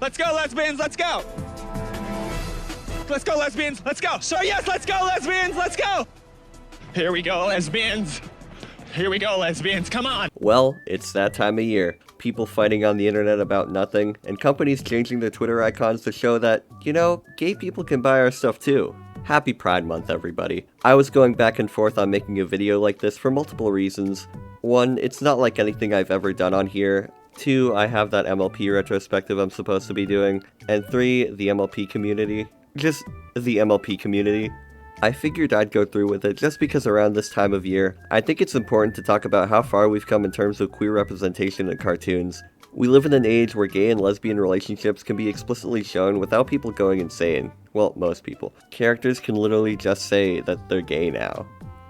Let's go, lesbians, let's go! Let's go, lesbians, let's go! Sure, yes, let's go, lesbians, let's go! Here we go, lesbians! Here we go, lesbians, come on! Well, it's that time of year. People fighting on the internet about nothing, and companies changing their Twitter icons to show that, you know, gay people can buy our stuff too. Happy Pride Month, everybody. I was going back and forth on making a video like this for multiple reasons. One, it's not like anything I've ever done on here. 2, I have that MLP retrospective I'm supposed to be doing. And 3, the MLP community. Just the MLP community. I figured I'd go through with it just because around this time of year, I think it's important to talk about how far we've come in terms of queer representation in cartoons. We live in an age where gay and lesbian relationships can be explicitly shown without people going insane. Well, most people. Characters can literally just say that they're gay now.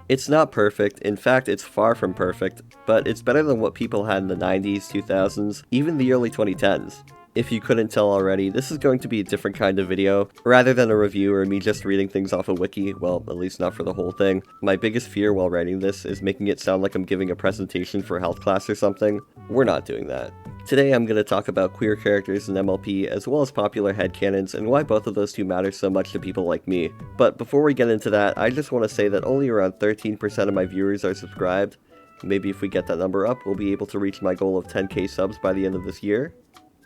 It's not perfect, in fact it's far from perfect, but it's better than what people had in the 90s, 2000s, even the early 2010s. If you couldn't tell already, this is going to be a different kind of video. Rather than a review or me just reading things off a wiki, well, at least not for the whole thing. My biggest fear while writing this is making it sound like I'm giving a presentation for health class or something. We're not doing that. Today I'm going to talk about queer characters in MLP as well as popular headcanons and why both of those two matter so much to people like me. But before we get into that, I just want to say that only around 13% of my viewers are subscribed. Maybe if we get that number up, we'll be able to reach my goal of 10k subs by the end of this year.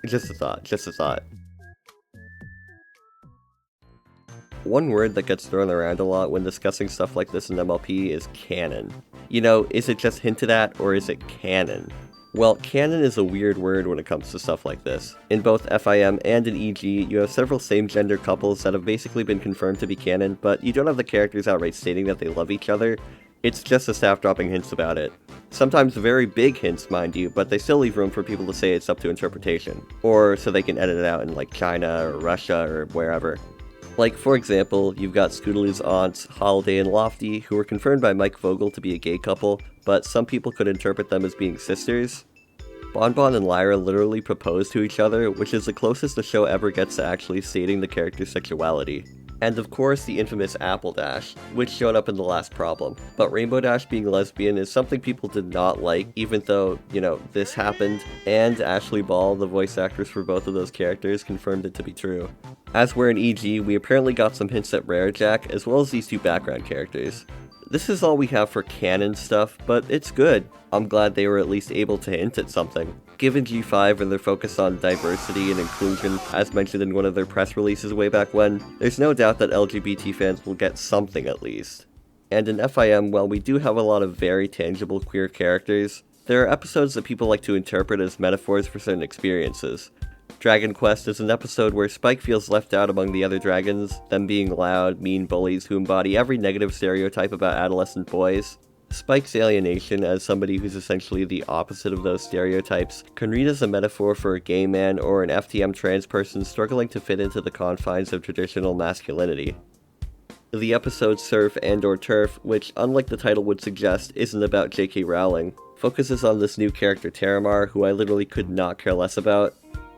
Just a thought. One word that gets thrown around a lot when discussing stuff like this in MLP is canon. You know, is it just hinted at, or is it canon? Well, canon is a weird word when it comes to stuff like this. In both FIM and in EG, you have several same-gender couples that have basically been confirmed to be canon, but you don't have the characters outright stating that they love each other. It's just the staff dropping hints about it. Sometimes very big hints, mind you, but they still leave room for people to say it's up to interpretation. Or so they can edit it out in like China or Russia or wherever. Like, for example, you've got Scootaloo's aunts, Holiday and Lofty, who were confirmed by Mike Vogel to be a gay couple, but some people could interpret them as being sisters. Bonbon and Lyra literally propose to each other, which is the closest the show ever gets to actually stating the character's sexuality. And of course the infamous Apple Dash, which showed up in the last problem. But Rainbow Dash being lesbian is something people did not like, even though, you know, this happened, and Ashley Ball, the voice actress for both of those characters, confirmed it to be true. As we're in EG, we apparently got some hints at Rare Jack, as well as these two background characters. This is all we have for canon stuff, but it's good. I'm glad they were at least able to hint at something. Given G5 and their focus on diversity and inclusion, as mentioned in one of their press releases way back when, there's no doubt that LGBT fans will get something at least. And in FIM, while we do have a lot of very tangible queer characters, there are episodes that people like to interpret as metaphors for certain experiences. Dragon Quest is an episode where Spike feels left out among the other dragons, them being loud, mean bullies who embody every negative stereotype about adolescent boys. Spike's alienation as somebody who's essentially the opposite of those stereotypes can read as a metaphor for a gay man or an FTM trans person struggling to fit into the confines of traditional masculinity. The episode Surf and/or Turf, which unlike the title would suggest isn't about J.K. Rowling, focuses on this new character Terramar, who I literally could not care less about.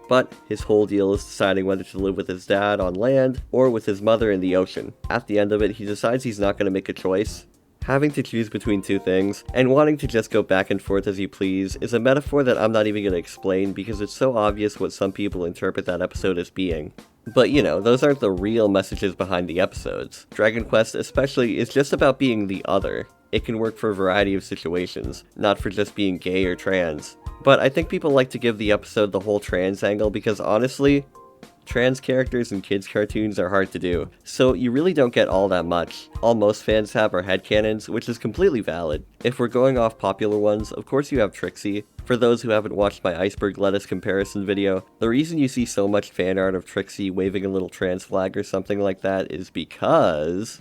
But his whole deal is deciding whether to live with his dad on land or with his mother in the ocean. At the end of it, he decides he's not going to make a choice. Having to choose between two things, and wanting to just go back and forth as you please, is a metaphor that I'm not even going to explain because it's so obvious what some people interpret that episode as being. But you know, those aren't the real messages behind the episodes. Dragon Quest especially is just about being the other. It can work for a variety of situations, not for just being gay or trans. But I think people like to give the episode the whole trans angle because honestly, trans characters in kids' cartoons are hard to do, so you really don't get all that much. All most fans have are headcanons, which is completely valid. If we're going off popular ones, of course you have Trixie. For those who haven't watched my iceberg lettuce comparison video, the reason you see so much fan art of Trixie waving a little trans flag or something like that is because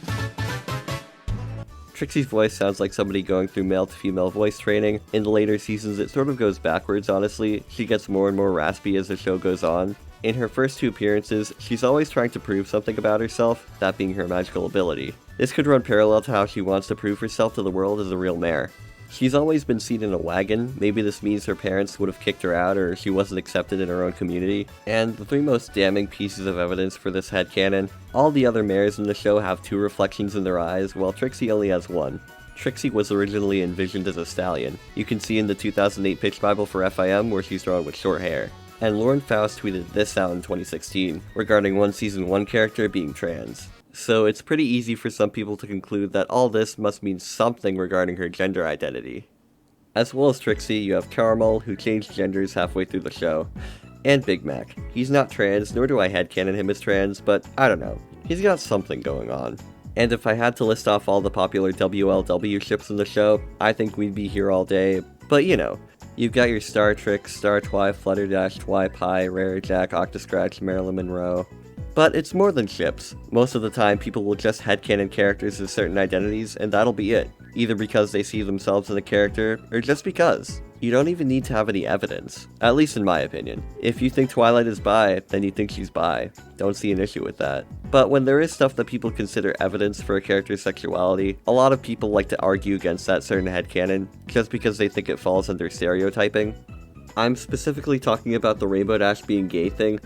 Trixie's voice sounds like somebody going through male-to-female voice training. In the later seasons, it sort of goes backwards, honestly. She gets more and more raspy as the show goes on. In her first two appearances, she's always trying to prove something about herself, that being her magical ability. This could run parallel to how she wants to prove herself to the world as a real mare. She's always been seen in a wagon. Maybe this means her parents would have kicked her out or she wasn't accepted in her own community. And the three most damning pieces of evidence for this headcanon: all the other mares in the show have two reflections in their eyes, while Trixie only has one. Trixie was originally envisioned as a stallion. You can see in the 2008 pitch bible for FIM where she's drawn with short hair. And Lauren Faust tweeted this out in 2016 regarding one Season 1 character being trans. So it's pretty easy for some people to conclude that all this must mean something regarding her gender identity. As well as Trixie, you have Caramel, who changed genders halfway through the show, and Big Mac. He's not trans, nor do I headcanon him as trans, but I don't know. He's got something going on. And if I had to list off all the popular WLW ships in the show, I think we'd be here all day, but you know. You've got your Star Trek, Star Twi, Flutterdash, Twi Pie, Rare Jack, Octoscratch, Marilyn Monroe. But it's more than ships. Most of the time, people will just headcanon characters with certain identities, and that'll be it. Either because they see themselves in a character, or just because. You don't even need to have any evidence, at least in my opinion. If you think Twilight is bi, then you think she's bi. Don't see an issue with that. But when there is stuff that people consider evidence for a character's sexuality, a lot of people like to argue against that certain headcanon, just because they think it falls under stereotyping. I'm specifically talking about the Rainbow Dash being gay thing.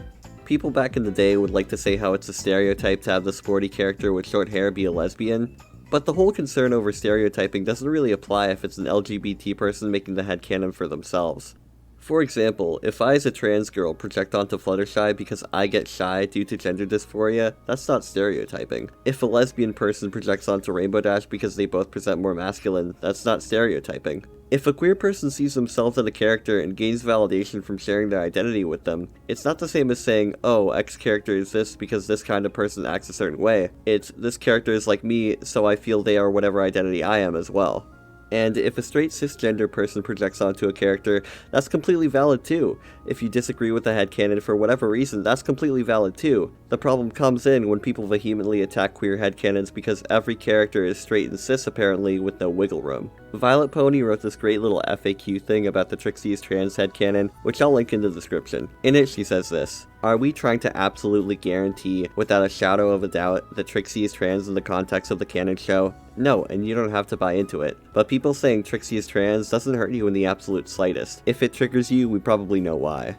People back in the day would like to say how it's a stereotype to have the sporty character with short hair be a lesbian, but the whole concern over stereotyping doesn't really apply if it's an LGBT person making the headcanon for themselves. For example, if I as a trans girl project onto Fluttershy because I get shy due to gender dysphoria, that's not stereotyping. If a lesbian person projects onto Rainbow Dash because they both present more masculine, that's not stereotyping. If a queer person sees themselves in a character and gains validation from sharing their identity with them, it's not the same as saying, oh, X character is this because this kind of person acts a certain way. It's, this character is like me, so I feel they are whatever identity I am as well. And if a straight cisgender person projects onto a character, that's completely valid too. If you disagree with the headcanon for whatever reason, that's completely valid too. The problem comes in when people vehemently attack queer headcanons because every character is straight and cis apparently with no wiggle room. Violet Pony wrote this great little FAQ thing about the Trixie is trans headcanon, which I'll link in the description. In it she says this: are we trying to absolutely guarantee, without a shadow of a doubt, that Trixie is trans in the context of the canon show? No, and you don't have to buy into it. But people saying Trixie is trans doesn't hurt you in the absolute slightest. If it triggers you, we probably know why.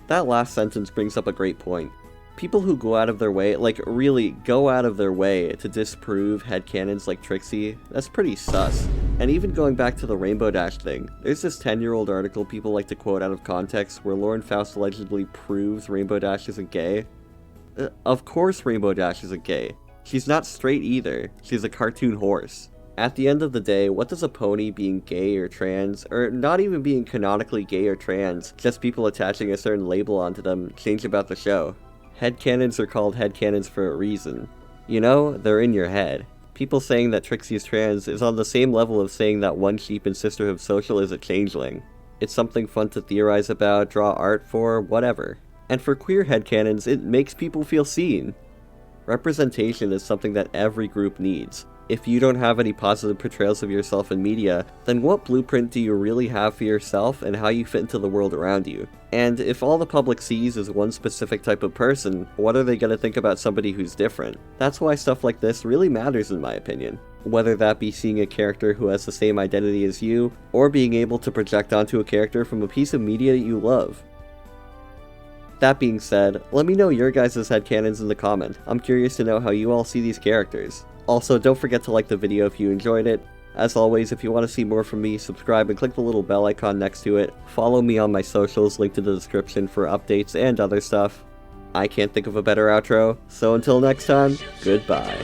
That last sentence brings up a great point. People who go out of their way, like really go out of their way to disprove headcanons like Trixie, that's pretty sus. And even going back to the Rainbow Dash thing, there's this 10-year-old article people like to quote out of context where Lauren Faust allegedly proves Rainbow Dash isn't gay. Of course Rainbow Dash isn't gay. She's not straight either. She's a cartoon horse. At the end of the day, what does a pony being gay or trans, or not even being canonically gay or trans, just people attaching a certain label onto them, change about the show? Headcanons are called headcanons for a reason. You know, they're in your head. People saying that Trixie is trans is on the same level of saying that One Sheep in Sisterhood Social is a changeling. It's something fun to theorize about, draw art for, whatever. And for queer headcanons, it makes people feel seen. Representation is something that every group needs. If you don't have any positive portrayals of yourself in media, then what blueprint do you really have for yourself and how you fit into the world around you? And if all the public sees is one specific type of person, what are they going to think about somebody who's different? That's why stuff like this really matters in my opinion. Whether that be seeing a character who has the same identity as you, or being able to project onto a character from a piece of media that you love. That being said, let me know your guys' headcanons in the comment. I'm curious to know how you all see these characters. Also, don't forget to like the video if you enjoyed it. As always, if you want to see more from me, subscribe and click the little bell icon next to it. Follow me on my socials, linked in the description for updates and other stuff. I can't think of a better outro, so until next time, goodbye.